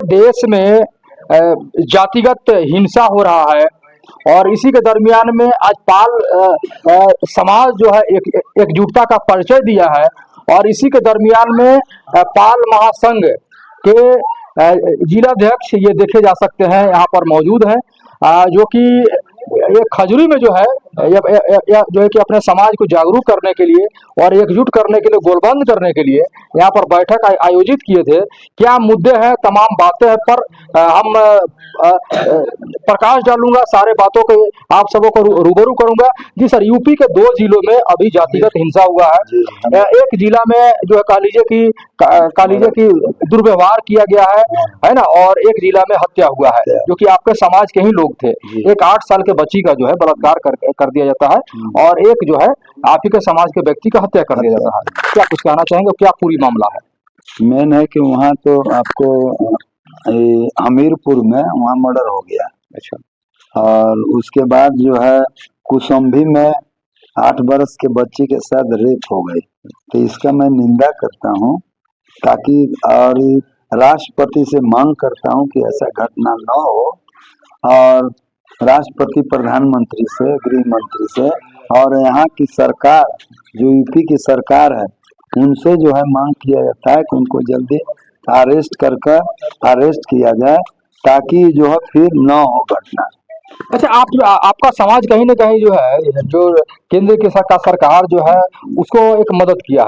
देश में जातिगत हिंसा हो रहा है और इसी के दरमियान में आज पाल समाज जो है एकजुटता का परिचय दिया है और इसी के दरमियान में पाल महासंघ के जिलाध्यक्ष ये देखे जा सकते हैं यहाँ पर मौजूद हैं, जो कि ये खजूरी में जो है जो है कि अपने समाज को जागरूक करने के लिए और एकजुट करने के लिए, गोलबंद करने के लिए यहाँ पर बैठक आयोजित किए थे। क्या मुद्दे हैं, तमाम बातें हैं, पर हम प्रकाश डालूंगा, सारे बातों को आप सबों को रूबरू करूंगा। जी सर, यूपी के 2 जिलों में अभी जातिगत हिंसा हुआ है। एक जिला में जो है कालीजे की दुर्व्यवहार किया गया है ना, और एक जिला में हत्या हुआ है जो कि आपके समाज के ही लोग थे। एक 8 साल के बच्ची का जो है बलात्कार कर दिया जाता है और एक जो है आप ही के समाज के व्यक्ति का हत्या कर दिया जाता है। क्या कुछ कहना चाहेंगे, क्या पूरी मामला है? मेन है कि वहाँ तो आपको हमीरपुर में वहाँ मर्डर हो गया। अच्छा। और उसके बाद जो है कुसुम्भी में 8 वर्ष के बच्ची के साथ रेप हो गई। तो इसका मैं निंदा करता हूँ, ताकि और राष्ट्रपति से मांग करता हूँ कि ऐसा घटना न हो, और राष्ट्रपति, प्रधानमंत्री से, गृह मंत्री से और यहाँ की सरकार जो यूपी की सरकार है उनसे जो है मांग किया जाता है कि उनको जल्दी अरेस्ट किया जाए, ताकि जो है फिर न हो घटना। अच्छा, आपका समाज कहीं ना कहीं जो है, जो केंद्र की सरकार जो है उसको एक मदद किया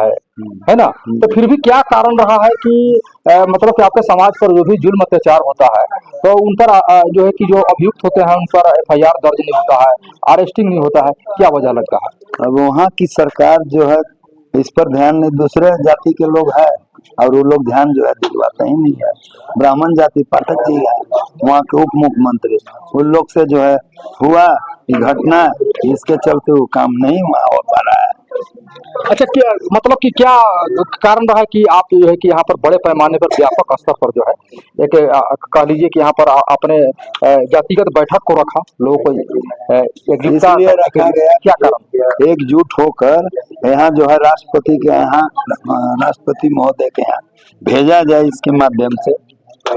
है ना, तो फिर भी क्या कारण रहा है कि मतलब कि आपके समाज पर जो भी जुल्म अत्याचार होता है तो उन पर जो है कि जो अभियुक्त होते हैं उन पर FIR दर्ज नहीं होता है, अरेस्टिंग नहीं होता है, क्या वजह लगता है? अब वहाँ की सरकार जो है इस पर ध्यान नहीं, दूसरे जाति के लोग है और वो लोग ध्यान जो है दिलवाते ही नहीं है। ब्राह्मण जाति पाठक जी है वहाँ के उप मुख्यमंत्री, उन लोग से जो है हुआ घटना, इसके चलते वो काम नहीं वहाँ हो पा रहा है। अच्छा, क्या मतलब कि क्या कारण रहा है कि आप जो है कि यहाँ पर बड़े पैमाने पर, व्यापक स्तर पर जो है एक कह लीजिए कि यहाँ पर आपने जातिगत बैठक को रखा, लोगों को इसलिए रखा गया, क्या कारण? एकजुट होकर यहाँ जो है राष्ट्रपति के यहाँ, राष्ट्रपति महोदय के यहाँ भेजा जाए इसके माध्यम से।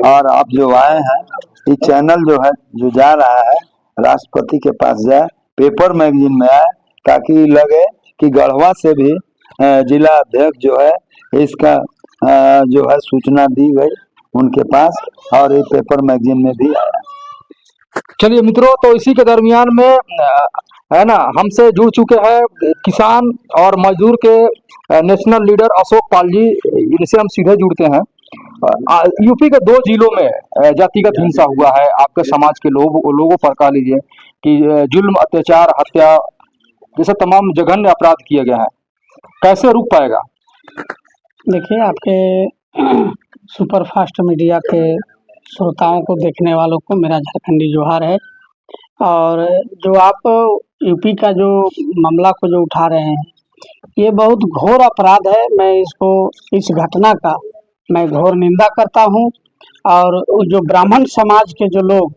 और आप जो आए हैं, ये चैनल जो है जो जा रहा है राष्ट्रपति के पास जाए, पेपर मैगजीन में आए, ताकि लगे कि गढ़वा से भी जिला अध्यक्ष जो है इसका जो है सूचना दी गई उनके पास, और ये पेपर मैगजीन में भी आया। चलिए मित्रों, तो इसी के दरमियान में है ना, हमसे जुड़ चुके हैं किसान और मजदूर के नेशनल लीडर अशोक पाल जी। इनसे हम सीधे जुड़ते हैं। यूपी के 2 जिलों में जातिगत हिंसा हुआ है, आपके समाज के लोगों पर कह लीजिए कि जुल्म, अत्याचार, हत्या जैसे तमाम जघन्य अपराध किए गए हैं, कैसे रुक पाएगा? देखिए, आपके सुपरफास्ट मीडिया के श्रोताओं को, देखने वालों को मेरा झारखंडी जोहार है। और जो आप यूपी का जो मामला को जो उठा रहे हैं, ये बहुत घोर अपराध है। मैं इस घटना का मैं घोर निंदा करता हूँ। और जो ब्राह्मण समाज के जो लोग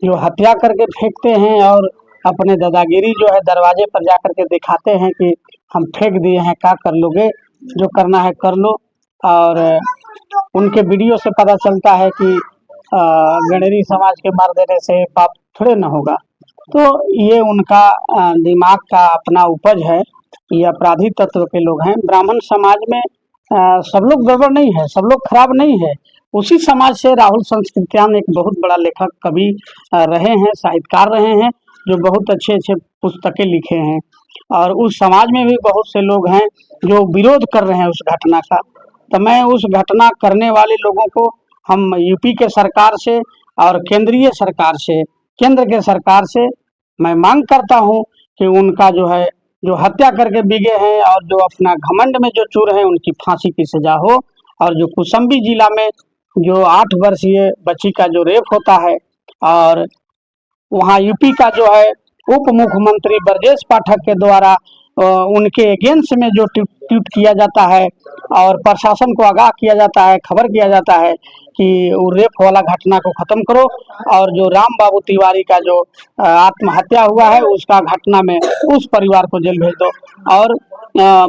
जो हत्या करके फेंकते हैं और अपने दादागिरी जो है दरवाजे पर जा कर के दिखाते हैं कि हम फेंक दिए हैं, क्या कर लोगे, जो करना है कर लो। और उनके वीडियो से पता चलता है कि गणेरी समाज के मार देने से पाप थोड़े न होगा। तो ये उनका दिमाग का अपना उपज है, ये अपराधी तत्व के लोग हैं। ब्राह्मण समाज में सब लोग गड़बड़ नहीं है, सब लोग खराब नहीं है। उसी समाज से राहुल संस्कृत्यान एक बहुत बड़ा लेखक, कवि रहे हैं, साहित्यकार रहे हैं, जो बहुत अच्छे अच्छे पुस्तकें लिखे हैं। और उस समाज में भी बहुत से लोग हैं जो विरोध कर रहे हैं उस घटना का। तो मैं उस घटना करने वाले लोगों को, हम यूपी के सरकार से और केंद्रीय सरकार से, केंद्र के सरकार से मैं मांग करता हूं कि उनका जो है, जो हत्या करके बिगे हैं और जो अपना घमंड में जो चूर हैं, उनकी फांसी की सजा हो। और जो कौशाम्बी जिला में जो 8 वर्षीय बच्ची का जो रेप होता है, और वहाँ यूपी का जो है उप मुख्यमंत्री ब्रजेश पाठक के द्वारा उनके अगेंस्ट में जो ट्वीट किया जाता है और प्रशासन को आगाह किया जाता है, खबर किया जाता है कि वो रेप वाला घटना को खत्म करो। और जो राम बाबू तिवारी का जो आत्महत्या हुआ है, उसका घटना में उस परिवार को जेल भेज दो। और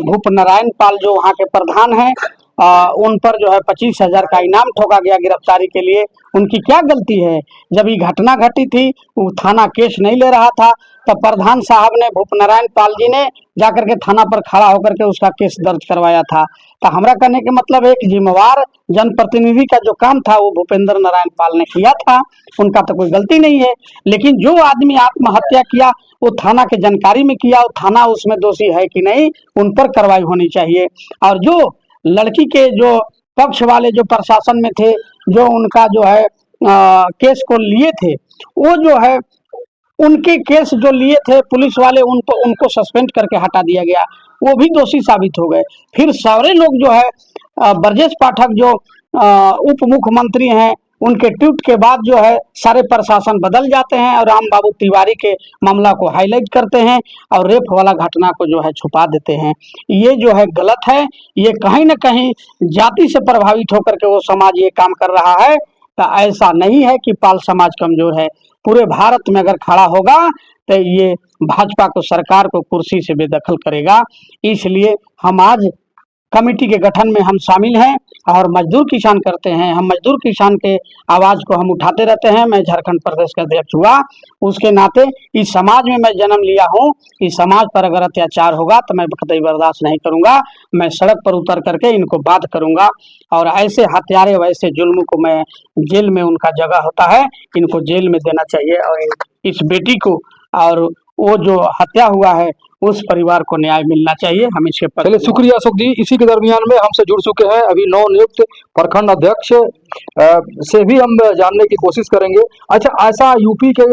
भूप नारायण पाल जो वहाँ के प्रधान हैं उन पर जो है 25,000 का इनाम ठोका गया गिरफ्तारी के लिए। उनकी क्या गलती है? जब ये घटना घटी थी वो थाना केस नहीं ले रहा था, तब प्रधान साहब ने, भूपनारायण पाल जी ने जाकर के थाना पर खड़ा होकर के उसका केस दर्ज करवाया था। तो हमरा कहने के मतलब एक जिम्मेवार जनप्रतिनिधि का जो काम था वो भूपेंद्र नारायण पाल ने किया था, उनका तो कोई गलती नहीं है। लेकिन जो आदमी आत्महत्या किया वो थाना के जानकारी में किया, और थाना उसमें दोषी है कि नहीं, उन पर कार्रवाई होनी चाहिए। और जो लड़की के जो पक्ष वाले जो प्रशासन में थे, जो उनका जो है केस को लिए थे, वो जो है उनके केस जो लिए थे पुलिस वाले, उनको सस्पेंड करके हटा दिया गया, वो भी दोषी साबित हो गए। फिर सारे लोग जो है ब्रजेश पाठक जो उप मुख्यमंत्री हैं, उनके ट्वीट के बाद जो है सारे प्रशासन बदल जाते हैं और राम बाबू तिवारी के मामला को हाईलाइट करते हैं और रेप वाला घटना को जो है छुपा देते हैं। ये जो है गलत है। ये कहीं ना कहीं जाति से प्रभावित होकर के वो समाज ये काम कर रहा है। तो ऐसा नहीं है कि पाल समाज कमजोर है। पूरे भारत में अगर खड़ा होगा तो ये भाजपा को, सरकार को कुर्सी से बेदखल करेगा। इसलिए हम आज कमेटी के गठन में हम शामिल हैं और मजदूर किसान करते हैं। हम मजदूर किसान के आवाज़ को हम उठाते रहते हैं। मैं झारखंड प्रदेश का अध्यक्ष हुआ, उसके नाते इस समाज में मैं जन्म लिया हूँ। इस समाज पर अगर अत्याचार होगा तो मैं कतई बर्दाश्त नहीं करूँगा। मैं सड़क पर उतर करके इनको बात करूँगा और ऐसे हत्यारे, वैसे जुल्म को मैं जेल में, उनका जगह होता है, इनको जेल में देना चाहिए। और इस बेटी को और वो जो हत्या हुआ है उस परिवार को न्याय मिलना चाहिए। हम इसके पर चलिए, शुक्रिया अशोक जी। इसी के दरमियान में हमसे जुड़ चुके हैं अभी नव नियुक्त प्रखंड अध्यक्ष, से भी हम जानने की कोशिश करेंगे। अच्छा, ऐसा यूपी के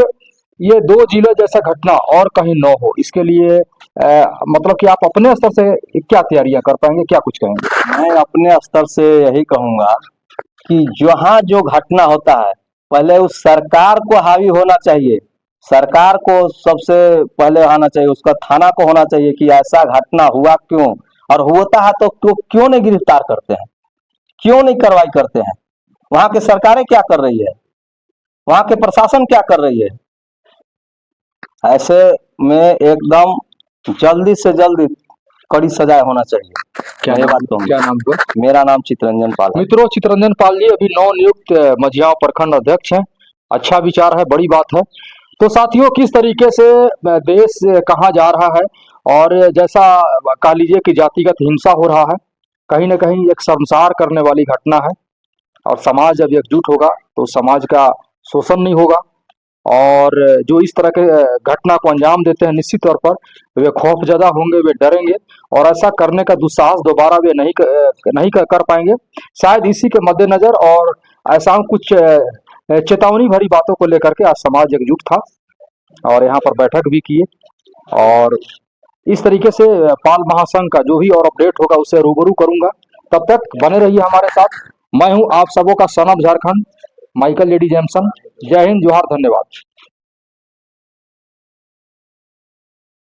ये 2 जिले जैसा घटना और कहीं न हो, इसके लिए मतलब कि आप अपने स्तर से क्या तैयारियां कर पाएंगे, क्या कुछ कहेंगे? मैं अपने स्तर से यही कहूंगा कि जहाँ जो घटना होता है पहले उस सरकार को हावी होना चाहिए। सरकार को सबसे पहले आना चाहिए, उसका थाना को होना चाहिए कि ऐसा घटना हुआ क्यों, और होता है तो क्यों नहीं गिरफ्तार करते हैं, क्यों नहीं कार्रवाई करते हैं। वहां की सरकारें क्या कर रही है, वहां के प्रशासन क्या कर रही है। ऐसे में एकदम जल्दी से जल्दी कड़ी सजाए होना चाहिए। क्या ये बात कहूंगा। क्या नाम हुआ? मेरा नाम चितरंजन पाल है। मित्रों, चितरंजन पाल जी अभी नव नियुक्त मझियाव प्रखंड अध्यक्ष हैं। अच्छा विचार है, बड़ी बात है। तो साथियों, किस तरीके से देश कहाँ जा रहा है, और जैसा कह लीजिए कि जातिगत हिंसा हो रहा है, कहीं ना कहीं एक शर्मसार करने वाली घटना है। और समाज जब एकजुट होगा तो समाज का शोषण नहीं होगा, और जो इस तरह के घटना को अंजाम देते हैं निश्चित तौर पर वे खौफजदा होंगे, वे डरेंगे, और ऐसा करने का दुस्साहस दोबारा वे नहीं कर पाएंगे। शायद इसी के मद्देनजर और ऐसा कुछ चेतावनी भरी बातों को लेकर के आज समाज एकजुट था और यहाँ पर बैठक भी किए। और इस तरीके से पाल महासंघ का जो भी और अपडेट होगा उससे रूबरू करूंगा। तब तक बने रहिए हमारे साथ। मैं हूं आप सबों का son of Jharkhand, Michael Lady Jameson. जय हिंद, जोहार, धन्यवाद।